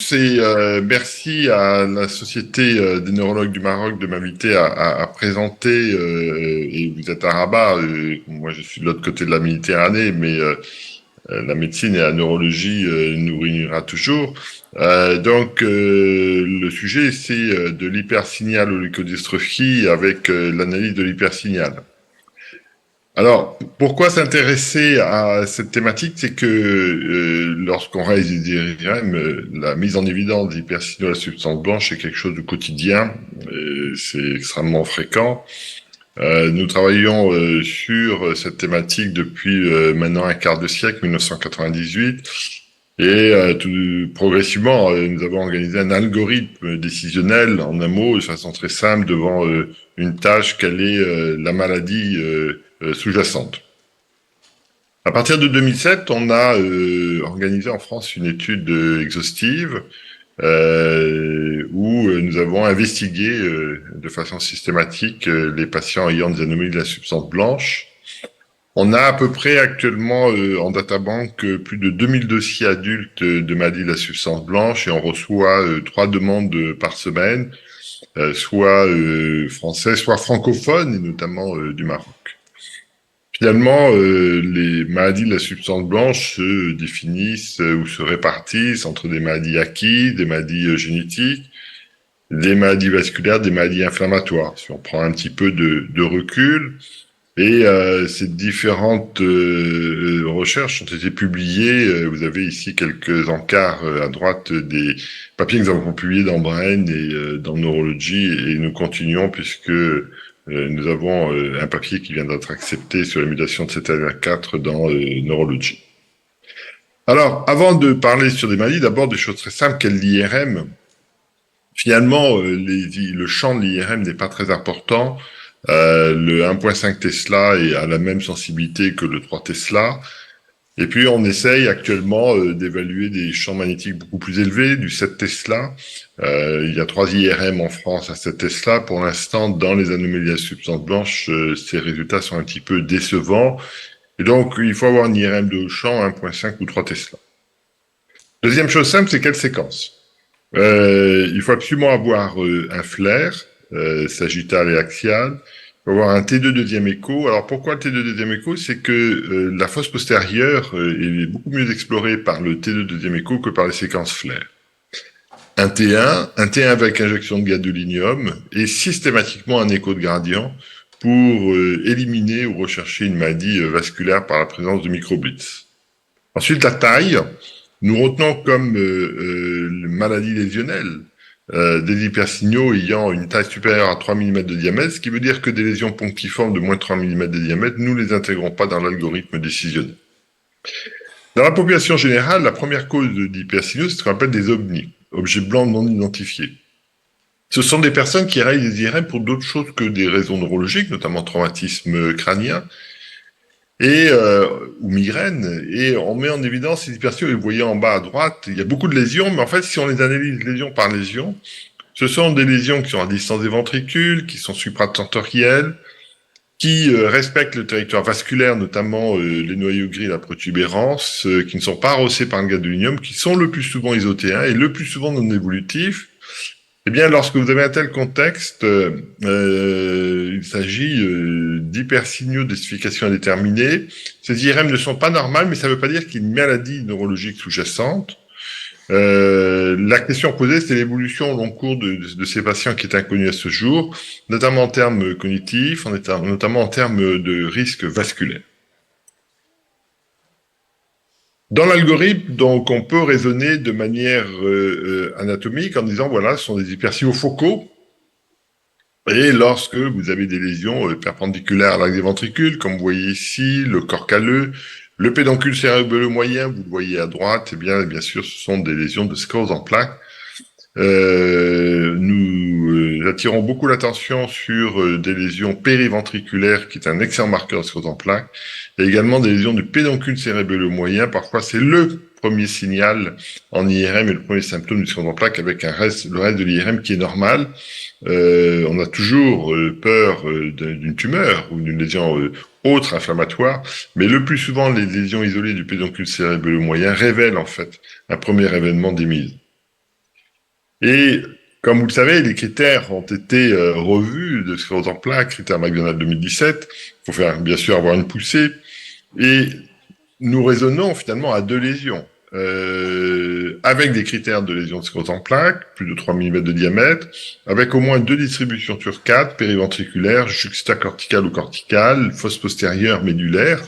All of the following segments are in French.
Merci à la Société des neurologues du Maroc de m'inviter à présenter, et vous êtes à Rabat, moi je suis de l'autre côté de la Méditerranée, mais la médecine et la neurologie nous réunira toujours. Le sujet c'est de l'hypersignal ou leukodystrophie avec l'analyse de l'hypersignal. Alors, pourquoi s'intéresser à cette thématique? C'est que lorsqu'on réalise des IRM, la mise en évidence d'hypersignaux à la substance blanche est quelque chose de quotidien, c'est extrêmement fréquent. Nous travaillons sur cette thématique depuis maintenant un quart de siècle, 1998, et tout progressivement, nous avons organisé un algorithme décisionnel, en un mot, de façon très simple, devant une tâche quelle est la maladie sous-jacente. À partir de 2007, on a organisé en France une étude exhaustive où nous avons investigué de façon systématique les patients ayant des anomalies de la substance blanche. On a à peu près actuellement en databank plus de 2000 dossiers adultes de maladies de la substance blanche et on reçoit 3 demandes par semaine, soit françaises, soit francophones et notamment du Maroc. Finalement, les maladies de la substance blanche se définissent ou se répartissent entre des maladies acquises, des maladies génétiques, des maladies vasculaires, des maladies inflammatoires. Si on prend un petit peu de recul, et ces différentes recherches ont été publiées. Vous avez ici quelques encarts à droite des papiers que nous avons publiés dans Brain et dans Neurology, et nous continuons puisque nous avons un papier qui vient d'être accepté sur la mutation de CTLA4 dans Neurology. Alors, avant de parler sur des maladies, d'abord des choses très simples, qu'est l'IRM. Finalement, le champ de l'IRM n'est pas très important. Le 1.5 Tesla est à la même sensibilité que le 3 Tesla. Et puis, on essaye actuellement d'évaluer des champs magnétiques beaucoup plus élevés, du 7 Tesla. Il y a 3 IRM en France à 7 Tesla. Pour l'instant, dans les anomalies de la substance blanche, ces résultats sont un petit peu décevants. Et donc, il faut avoir une IRM de haut champ, 1.5 ou 3 Tesla. Deuxième chose simple, c'est quelle séquence? Il faut absolument avoir un flair, sagittal et axial. Il faut avoir un T2 deuxième écho. Alors pourquoi le T2 deuxième écho? C'est que la fosse postérieure est beaucoup mieux explorée par le T2 deuxième écho que par les séquences flair. Un T1 avec injection de gadolinium et systématiquement un écho de gradient pour éliminer ou rechercher une maladie vasculaire par la présence de microblitz. Ensuite, la taille. Nous retenons comme maladie lésionnelle des hypersignaux ayant une taille supérieure à 3 mm de diamètre, ce qui veut dire que des lésions punctiformes de moins de 3 mm de diamètre, nous ne les intégrons pas dans l'algorithme décisionnel. Dans la population générale, la première cause d'hypersignaux, c'est ce qu'on appelle des OBNI, objets blancs non identifiés. Ce sont des personnes qui réalisent des IRM pour d'autres choses que des raisons neurologiques, notamment traumatisme crânien, ou migraine, et on met en évidence ces hypersignaux. Et vous voyez en bas à droite, il y a beaucoup de lésions, mais en fait, si on les analyse lésion par lésion, ce sont des lésions qui sont à distance des ventricules, qui sont supratentorielles, qui respectent le territoire vasculaire, notamment les noyaux gris, la protubérance, qui ne sont pas arrosés par le gadolinium, qui sont le plus souvent isotéens et le plus souvent non évolutifs. Eh bien, lorsque vous avez un tel contexte, il s'agit d'hypersignaux d'ossification indéterminée. Ces IRM ne sont pas normales, mais ça ne veut pas dire qu'il y a une maladie neurologique sous-jacente. La question posée, c'est l'évolution au long cours de ces patients qui est inconnue à ce jour, notamment en termes cognitifs, notamment en termes de risque vasculaire. Dans l'algorithme, donc, on peut raisonner de manière anatomique en disant, voilà, ce sont des hypersignaux focaux. Et lorsque vous avez des lésions perpendiculaires à l'axe des ventricules, comme vous voyez ici, le corps calleux, le pédoncule cérébelleux moyen, vous le voyez à droite, eh bien sûr, ce sont des lésions de sclérose en plaques. Nous attirons beaucoup l'attention sur des lésions périventriculaires, qui est un excellent marqueur de sclérose en plaques, et également des lésions du pédoncule cérébelleux moyen. Parfois, c'est le premier signal en IRM et le premier symptôme du sclérose en plaques avec le reste de l'IRM qui est normal. On a toujours peur d'une tumeur ou d'une lésion autre inflammatoire, mais le plus souvent, les lésions isolées du pédoncule cérébelleux moyen révèlent en fait un premier événement d'émile. Et comme vous le savez, les critères ont été revus de sclérose en plaques, critères McDonald 2017. Il faut bien sûr avoir une poussée. Et nous raisonnons finalement à 2 lésions, avec des critères de lésion de sclérose en plaques, plus de 3 mm de diamètre, avec au moins 2 distributions sur 4, périventriculaire, juxtacorticale ou corticale, fosse postérieure, médulaire.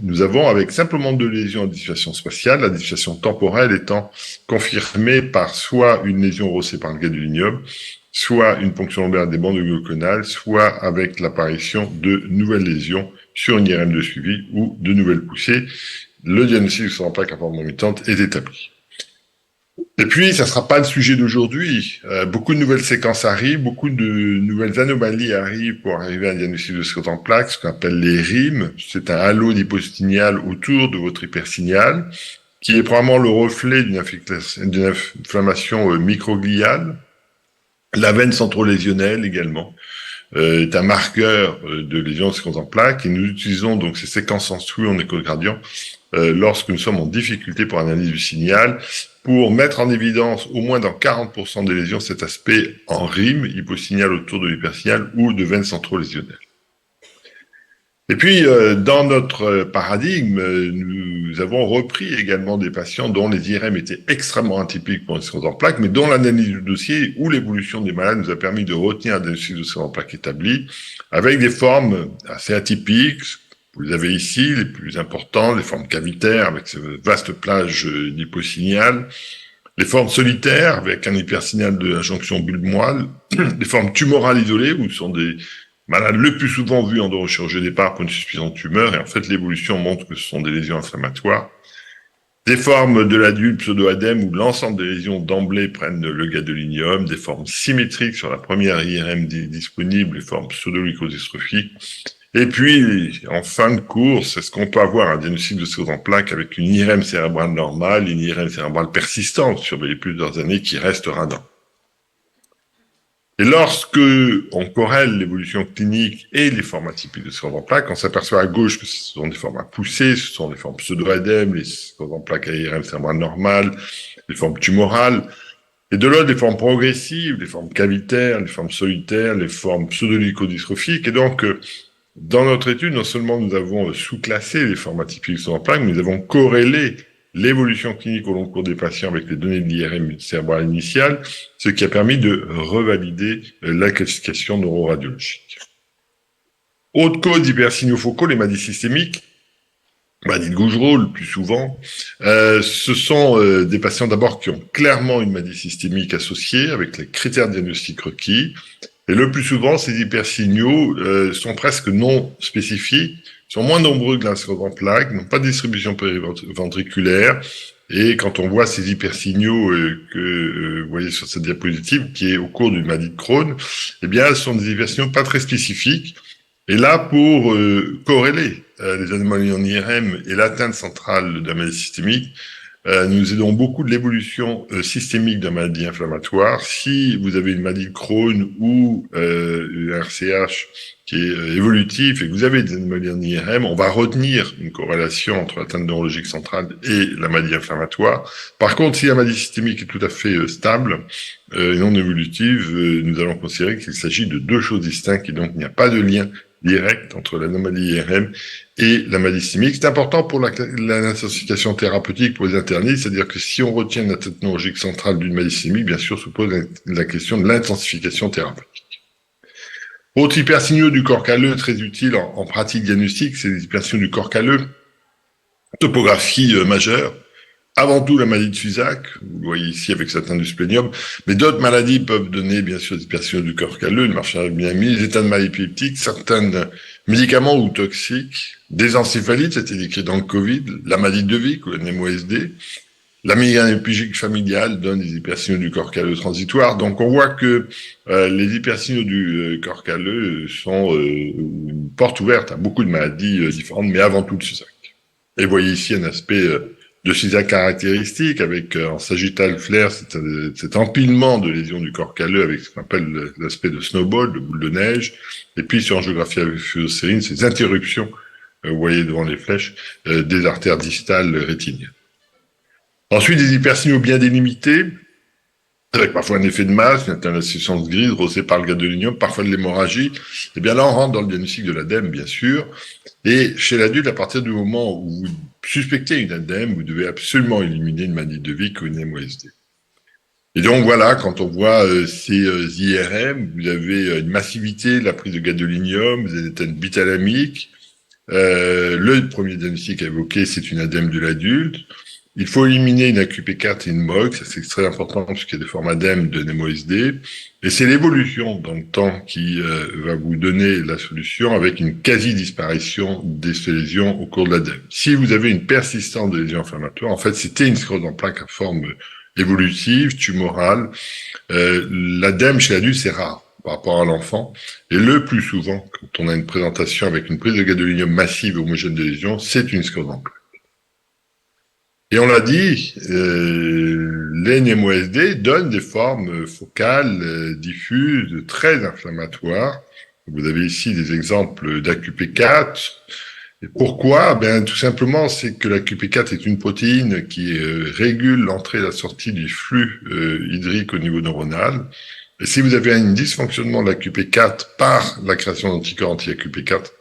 Nous avons avec simplement 2 lésions en dissociation spatiale, la dissociation temporelle étant confirmée par soit une lésion rossée par le gadolinium, soit une ponction lombaire des bandes glauconales, soit avec l'apparition de nouvelles lésions sur une IRM de suivi ou de nouvelles poussées. Le diagnostic de sclérose en plaques à forme mutante est établi. Et puis, ça ne sera pas le sujet d'aujourd'hui. Beaucoup de nouvelles séquences arrivent, beaucoup de nouvelles anomalies arrivent pour arriver à un diagnostic de sclérose en plaques, ce qu'on appelle les RIM. C'est un halo d'hyposignal autour de votre hypersignal, qui est probablement le reflet d'une inflammation microgliale. La veine centrolésionnelle également est un marqueur de lésion de sclérose en plaques, et nous utilisons donc ces séquences sensuelles en échogradient lorsque nous sommes en difficulté pour analyse du signal, pour mettre en évidence au moins dans 40% des lésions cet aspect en RIM, hyposignal autour de l'hypersignal ou de veine centrolésionnelle. Et puis, dans notre paradigme, nous avons repris également des patients dont les IRM étaient extrêmement atypiques pour une sclérose en plaques, mais dont l'analyse du dossier ou l'évolution des malades nous a permis de retenir un diagnostic de sclérose en plaques établi, avec des formes assez atypiques. Vous avez ici les plus importantes, les formes cavitaires avec ce vaste plage d'hyposignal, les formes solitaires avec un hypersignal de la jonction bulbe-moelle, les formes tumorales isolées où ce sont des malades le plus souvent vus en neurochirurgie au départ pour une suspicion de tumeur, et en fait l'évolution montre que ce sont des lésions inflammatoires. Des formes de l'adulte pseudo-ADEM où l'ensemble des lésions d'emblée prennent le gadolinium, des formes symétriques sur la première IRM disponible, les formes pseudo-leucodystrophiques. Et puis, en fin de course, est-ce qu'on peut avoir un diagnostic de sclérose en plaques avec une IRM cérébrale normale, une IRM cérébrale persistante sur les plusieurs années qui reste radin? Et lorsque on corrèle l'évolution clinique et les formes atypiques de sclérose en plaques, on s'aperçoit à gauche que ce sont des formes à pousser, ce sont des formes pseudo-ADEM, les scléroses en plaques à IRM cérébrale normale, les formes tumorales, et de l'autre, des formes progressives, les formes cavitaires, les formes solitaires, les formes pseudo-leucodystrophiques. Et donc, dans notre étude, non seulement nous avons sous-classé les formes atypiques de sclérose en plaques, mais nous avons corrélé l'évolution clinique au long cours des patients avec les données de l'IRM cérébrale initiale, ce qui a permis de revalider la classification neuroradiologique. Autre cause d'hypersignaux focaux, les maladies systémiques, maladies de Gougerot le plus souvent, ce sont des patients d'abord qui ont clairement une maladie systémique associée avec les critères diagnostiques requis, et le plus souvent, ces hypersignaux sont presque non spécifiques, sont moins nombreux que la sclérose en plaques, n'ont pas de distribution périventriculaire, et quand on voit ces hypersignaux que vous voyez sur cette diapositive, qui est au cours d'une maladie de Crohn, eh bien, ce sont des hypersignaux pas très spécifiques. Et là, pour corréler les anomalies en IRM et l'atteinte centrale de la maladie systémique, nous aidons beaucoup de l'évolution systémique de la maladie inflammatoire. Si vous avez une maladie de Crohn ou un RCH qui est évolutif et que vous avez des anomalies en IRM, on va retenir une corrélation entre l'atteinte neurologique centrale et la maladie inflammatoire. Par contre, si la maladie systémique est tout à fait stable et non évolutive, nous allons considérer qu'il s'agit de 2 choses distinctes et donc il n'y a pas de lien direct entre l'anomalie IRM et la maladie systémique. C'est important pour l'intensification thérapeutique pour les internistes, c'est-à-dire que si on retient la tête neurologique centrale d'une maladie systémique, bien sûr, se pose la question de l'intensification thérapeutique. Autre hypersignaux du corps calleux très utile en pratique diagnostique, c'est les hypersignaux du corps calleux. Topographie majeure. Avant tout, la maladie de Suzac, vous le voyez ici avec certains du splénium, mais d'autres maladies peuvent donner, bien sûr, des hypersignaux du corps calleux, le marché bien mis, les états de maladie épileptique, certains médicaments ou toxiques, des encéphalites, c'était décrit dans le Covid, la maladie de Vic ou la NMOSD, la migraine épileptique familiale donne des hypersignaux du corps calleux transitoires. Donc, on voit que les hypersignaux du corps calleux sont une porte ouverte à beaucoup de maladies différentes, mais avant tout de Suzac. Et vous voyez ici un aspect de Suzac caractéristique avec en sagittal flair cet empilement de lésions du corps calleux avec ce qu'on appelle l'aspect de snowball, de boule de neige, et puis sur angiographie avec fuseau-sérine, ces interruptions, vous voyez devant les flèches, des artères distales rétiniennes. Ensuite, des hypersignaux bien délimités, avec parfois un effet de masse, une insuffisance grise, rossée par le gadolinium, parfois de l'hémorragie. Eh bien là, on rentre dans le diagnostic de l'ADEME, bien sûr. Et chez l'adulte, à partir du moment où vous suspectez une ADEME, vous devez absolument éliminer une maladie de Vic ou une MOSD. Et donc voilà, quand on voit ces IRM, vous avez une massivité, la prise de gadolinium, vous avez des atteintes bithalamiques. Le premier diagnostic à évoquer, c'est une ADEME de l'adulte. Il faut éliminer une AQP4 et une MOG, ça c'est très important parce qu'il y a des formes ADEME de MOSD. Et c'est l'évolution dans le temps qui va vous donner la solution avec une quasi-disparition des lésions au cours de l'ADEME. Si vous avez une persistance de lésions inflammatoires, en fait c'était une sclérose en plaques à forme évolutive, tumorale. L'ADEME chez l'adulte c'est rare par rapport à l'enfant. Et le plus souvent, quand on a une présentation avec une prise de gadolinium massive et homogène de lésions, c'est une sclérose en plaques. Et on l'a dit, les NMOSD donnent des formes focales, diffuses, très inflammatoires. Vous avez ici des exemples d'AQP4. Et pourquoi? Ben, tout simplement, c'est que l'AQP4 est une protéine qui régule l'entrée et la sortie du flux hydrique au niveau neuronal. Et si vous avez un dysfonctionnement de l'AQP4 par la création d'anticorps anti-AQP4,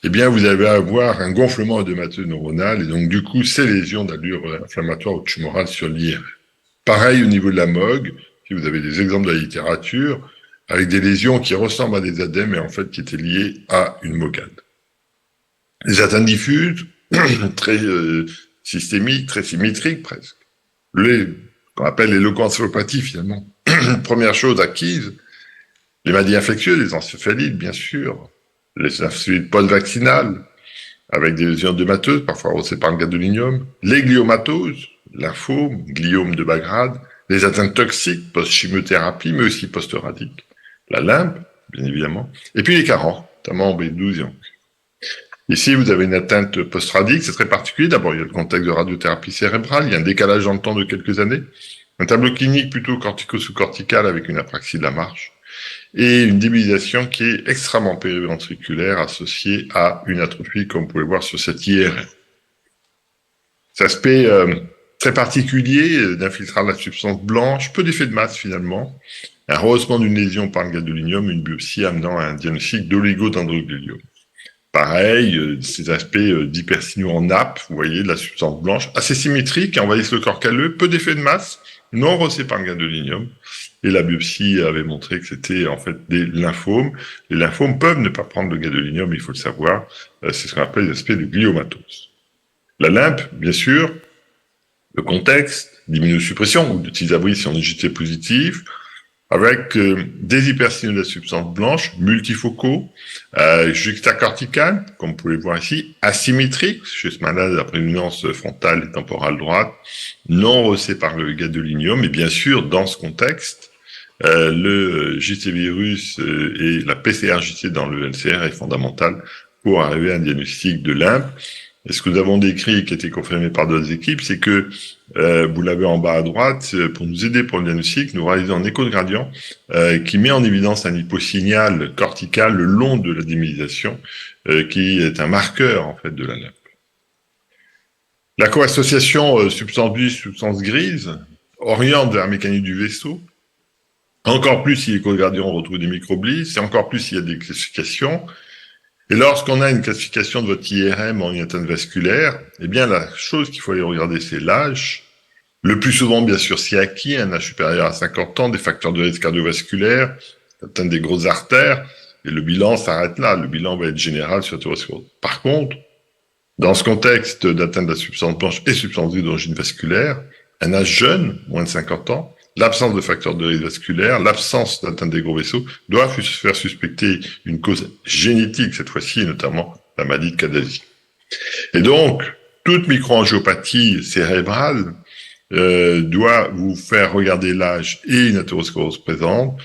eh bien, vous allez avoir un gonflement œdémateux neuronal et donc, du coup, ces lésions d'allure inflammatoire ou tumorale sur l'IR. Pareil au niveau de la MOG, si vous avez des exemples de la littérature, avec des lésions qui ressemblent à des ADEME et en fait qui étaient liées à une MOGAD. Les atteintes diffuses, très systémiques, très symétriques presque. Qu'on appelle les leucoencéphalopathies finalement. Première chose acquise, les maladies infectieuses, les encéphalites bien sûr, les encéphalites post-vaccinales, avec des lésions œdémateuses, parfois arrosées par le gadolinium, les gliomatoses, lymphome, gliome de bas grade, les atteintes toxiques post-chimiothérapie, mais aussi post-radique, la lymphe, bien évidemment, et puis les carences, notamment en B12 et en Q. Ici, vous avez une atteinte post-radique, c'est très particulier. D'abord, il y a le contexte de radiothérapie cérébrale, il y a un décalage dans le temps de quelques années, un tableau clinique plutôt cortico-sous-cortical avec une apraxie de la marche, et une débilitation qui est extrêmement périventriculaire associée à une atrophie, comme vous pouvez voir sur cette IRM. Cet aspect très particulier d'infiltrage de la substance blanche, peu d'effet de masse finalement, un rehaussement d'une lésion par le gadolinium, une biopsie amenant à un diagnostic d'oligodendrogliome. Pareil, ces aspects d'hypersignaux en nappe, vous voyez, de la substance blanche, assez symétrique, envahissent le corps calleux, peu d'effet de masse, non rehaussé par le gadolinium. Et la biopsie avait montré que c'était en fait des lymphomes. Les lymphomes peuvent ne pas prendre le gadolinium, il faut le savoir. C'est ce qu'on appelle les aspects de gliomatose. La lymphe, bien sûr, le contexte d'immunosuppression ou de tisabris si on est JT positif, avec des hypersignaux de la substance blanche, multifocaux, juxtacorticales, comme vous pouvez voir ici, asymétriques, chez ce malade, la prédominance frontale et temporale droite, non rehaussés par le gadolinium, et bien sûr, dans ce contexte, le JT virus et la PCR-JT dans le LCR est fondamental pour arriver à un diagnostic de lymphe. Et ce que nous avons décrit, qui a été confirmé par d'autres équipes, c'est que, vous l'avez en bas à droite, pour nous aider pour le diagnostic, nous réalisons un écho de gradient qui met en évidence un hyposignal cortical le long de la démyelisation, qui est un marqueur en fait de la lymphe. La co-association substance bleue, substance grise oriente vers la mécanique du vaisseau. Encore plus si l'écho de gradient retrouve des microblies, c'est encore plus s'il y a des classifications. Et lorsqu'on a une classification de votre IRM en une atteinte vasculaire, eh bien, la chose qu'il faut aller regarder, c'est l'âge. Le plus souvent, bien sûr, c'est acquis, un âge supérieur à 50 ans, des facteurs de risque cardiovasculaire, atteinte des grosses artères, et le bilan s'arrête là. Le bilan va être général sur l'athérosclérose. Par contre, dans ce contexte d'atteinte de la substance blanche et substance d'origine vasculaire, un âge jeune, moins de 50 ans, l'absence de facteurs de risque vasculaire, l'absence d'atteinte des gros vaisseaux doivent faire suspecter une cause génétique, cette fois-ci, et notamment la maladie de Cadasie. Et donc, toute microangiopathie cérébrale doit vous faire regarder l'âge et une athérosclérose présente.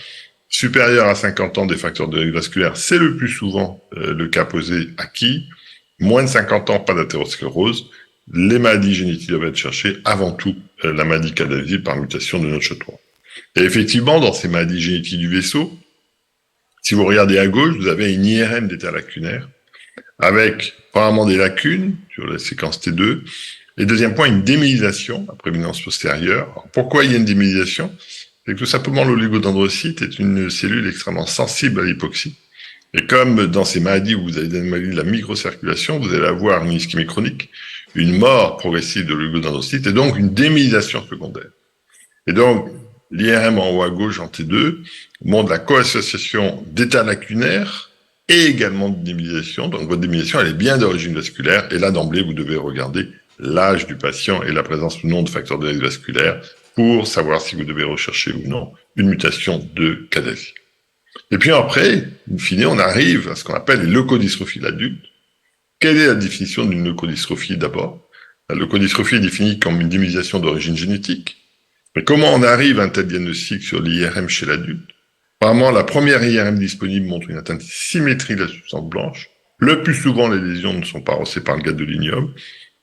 Supérieure à 50 ans des facteurs de risque vasculaire, c'est le plus souvent le cas posé acquis. Moins de 50 ans, pas d'athérosclérose. Les maladies génétiques doivent être cherchées avant tout la maladie Cadasie par mutation de Notch3. Et effectivement, dans ces maladies génétiques du vaisseau, si vous regardez à gauche, vous avez une IRM d'état lacunaire avec probablement des lacunes sur la séquence T2. Et deuxième point, une démyelisation à prédominance postérieure. Alors, pourquoi il y a une démyelisation? C'est que tout simplement l'oligodendrocyte est une cellule extrêmement sensible à l'hypoxie. Et comme dans ces maladies où vous avez des maladies de la microcirculation, vous allez avoir une ischémie chronique, une mort progressive de l'oligodendrocyte et donc une démyelisation secondaire. Et donc, l'IRM en haut à gauche en T2 montre la co-association d'état lacunaire et également de démyelisation. Donc, votre démyelisation, elle est bien d'origine vasculaire. Et là, d'emblée, vous devez regarder l'âge du patient et la présence ou non de facteurs de risque vasculaire pour savoir si vous devez rechercher ou non une mutation de Cadasi. Et puis après, in fine, on arrive à ce qu'on appelle les leucodystrophies adultes. Quelle est la définition d'une leucodystrophie d'abord? La leucodystrophie est définie comme une démyelisation d'origine génétique. Mais comment on arrive à un tel diagnostic sur l'IRM chez l'adulte? Apparemment, la première IRM disponible montre une atteinte symétrie de la substance blanche. Le plus souvent, les lésions ne sont pas rossées par le gadolinium.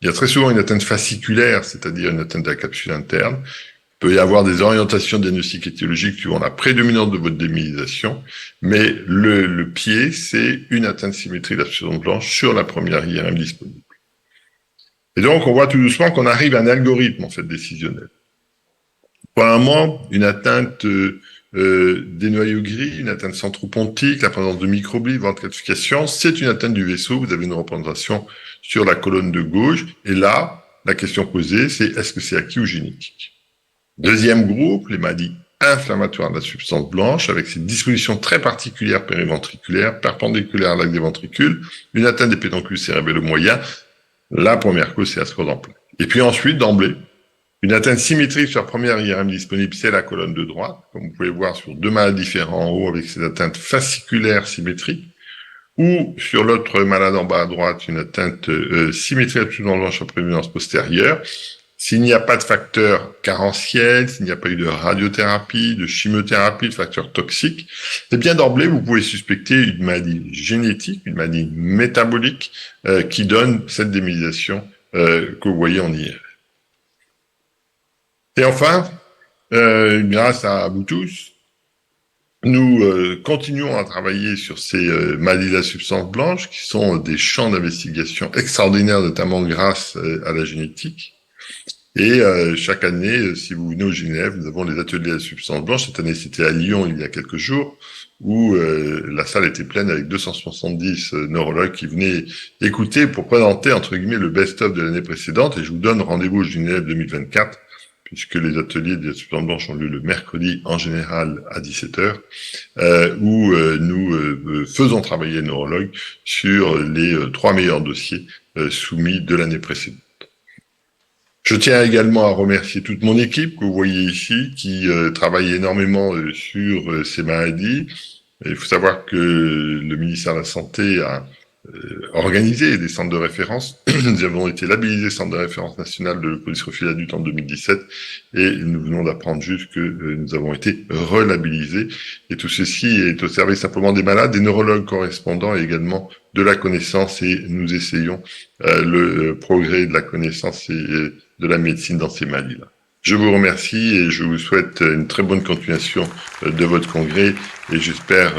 Il y a très souvent une atteinte fasciculaire, c'est-à-dire une atteinte de la capsule interne. Il peut y avoir des orientations diagnostiques étiologiques suivant la prédominance de votre démyelisation, mais le pied, c'est une atteinte symétrie de la substance blanche sur la première IRM disponible. Et donc, on voit tout doucement qu'on arrive à un algorithme, en fait, décisionnel. Premièrement, une atteinte des noyaux gris, une atteinte centropontique, la présence de microglies, voire de calcification, c'est une atteinte du vaisseau. Vous avez une représentation sur la colonne de gauche. Et là, la question posée, c'est est-ce que c'est acquis ou génétique? Deuxième groupe, les maladies inflammatoires de la substance blanche, avec ces dispositions très particulières périventriculaires, perpendiculaires à l'axe des ventricules, une atteinte des pédoncules cérébraux moyens. La première cause, c'est la en plaque. Et puis ensuite, d'emblée, une atteinte symétrique sur la première IRM disponible, c'est la colonne de droite, comme vous pouvez voir sur deux malades différents en haut avec ces atteintes fasciculaires symétriques, ou sur l'autre malade en bas à droite, une atteinte symétrique absolument blanche en prédominance postérieure. S'il n'y a pas de facteur carentiel, s'il n'y a pas eu de radiothérapie, de chimiothérapie, de facteurs toxiques, eh bien d'emblée, vous pouvez suspecter une maladie génétique, une maladie métabolique qui donne cette démyelisation que vous voyez en IR. Et enfin, grâce à vous tous, nous continuons à travailler sur ces maladies de la substance blanche qui sont des champs d'investigation extraordinaires, notamment grâce à la génétique. Et chaque année, si vous venez au Genève, nous avons les ateliers de la substance blanche. Cette année, c'était à Lyon il y a quelques jours, où la salle était pleine avec 270 neurologues qui venaient écouter pour présenter, entre guillemets, le best-of de l'année précédente. Et je vous donne rendez-vous au Genève 2024, puisque les ateliers de la substance blanche ont lieu le mercredi, en général, à 17h, où nous faisons travailler les neurologues sur les 3 meilleurs dossiers soumis de l'année précédente. Je tiens également à remercier toute mon équipe que vous voyez ici, qui travaille énormément sur ces maladies. Il faut savoir que le ministère de la Santé a organisé des centres de référence. Nous avons été labellisés Centre de référence national de leucodystrophie adulte en 2017 et nous venons d'apprendre juste que nous avons été relabellisés. Et tout ceci est au service simplement des malades, des neurologues correspondants et également de la connaissance, et nous essayons le progrès de la connaissance et de la médecine dans ces maladies-là. Je vous remercie et je vous souhaite une très bonne continuation de votre congrès et j'espère